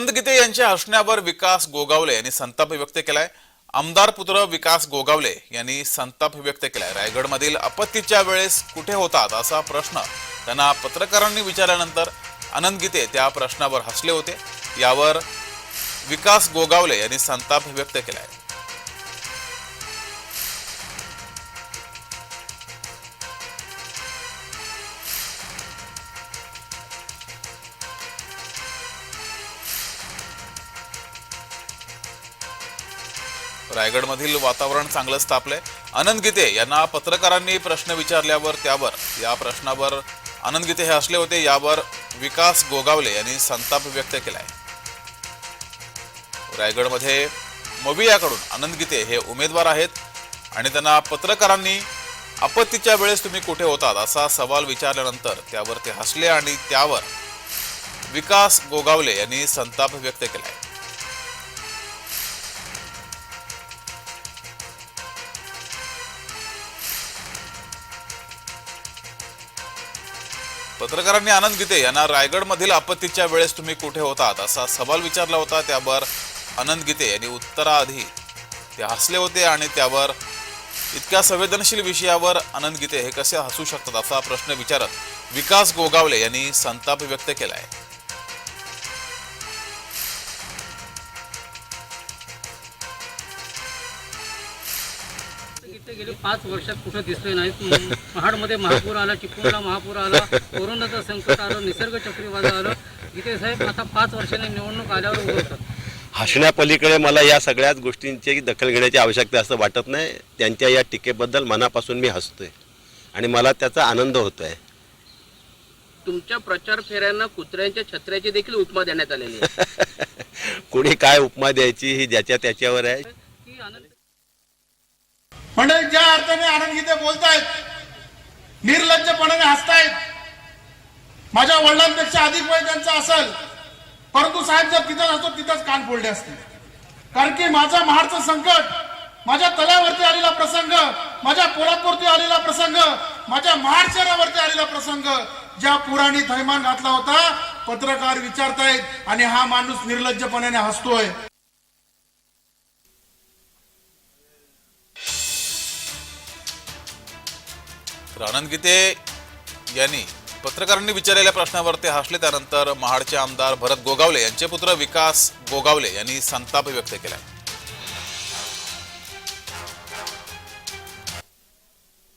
आनंद गीते यांच्या हसण्यावर विकास गोगावले यांनी संताप व्यक्त केलाय। आमदार पुत्र विकास गोगावले यांनी संताप व्यक्त केलाय। रायगडमधील आपत्तीच्या वेळेस कुठे होतात असा प्रश्न त्यांना पत्रकारांनी विचारल्यानंतर आनंद गीते त्या प्रश्नावर हसले होते। यावर विकास गोगावले यांनी संताप व्यक्त केलाय। रायगडमधील वातावरण चांगलंच तापलंय। आनंद गीते यांना पत्रकारांनी प्रश्न विचारल्यावर या प्रश्नावर आनंद गीते हे हसले होते। यावर विकास गोगावले यांनी संताप व्यक्त केलाय। रायगडमध्ये मवियाकडून आनंद गीते हे उमेदवार आहेत आणि त्यांना पत्रकारांनी आपत्तीच्या वेळेस तुम्ही कुठे होतात असा सवाल विचारल्यानंतर त्यावर ते हसले आणि त्यावर विकास गोगावले यांनी संताप व्यक्त केलाय। पत्रकारांनी आनंद गीते यांना रायगडमधील आपत्तीच्या वेळेस तुम्ही कुठे होतात असा सवाल विचारला होता। त्यावर आनंद गीते यांनी उत्तराआधी ते हसले होते आणि त्यावर इतक्या संवेदनशील विषयावर आनंद गीते हे कसे हसू शकतात असा प्रश्न विचारत विकास गोगावले यांनी संताप व्यक्त केलाय। गेले 5 वर्षात कुठे दिसले नाहीत। महाडमध्ये महापूर आला, चिपळूणला महापूर आला, कोरोनाचं संकट आलं, निसर्ग चक्रीवादळ आलं। गीते साहेब आता 5 वर्षांनी निवडणूक आल्यावर उभं होतात। हसण्यापलीकडे मला या सगळ्याच गोष्टींची दखल घेण्याची आवश्यकता असं वाटत नाही। त्यांच्या या टीकेबद्दल मनापासून मी हसतोय आणि मला त्याचा आनंद होतोय। तुमच्या प्रचार फेऱ्यांना कुत्र्यांच्या छत्र्याची देखील उपमा देण्यात आलेली आहे। कोणी काय उपमा द्यायची ही ज्याच्या त्याच्यावर आहे। की आनंद म्हणजे ज्या अर्थाने आनंद गीते बोलतायत, निर्लज्जपणाने हसतायत, माझ्या वडिलांपेक्षा अधिक वय त्यांचं असेल, परंतु साहेब जर तिथंच असतो तिथंच कान फोडले असते। कारण की माझा महाडचं संकट, माझ्या तल्यावरती आलेला प्रसंग, माझ्या पोलादपूरती आलेला प्रसंग, माझ्या महाड शहरावरती आलेला प्रसंग, ज्या पुराणी थैमान घातला होता, पत्रकार विचारतायत आणि हा माणूस निर्लज्जपणाने हसतोय। आनंद गीते यांनी पत्रकारांनी विचारलेल्या प्रश्नावर ते हसले। त्यानंतर महाडचे आमदार भरत गोगावले यांचे पुत्र विकास गोगावले यांनी संताप व्यक्त केला।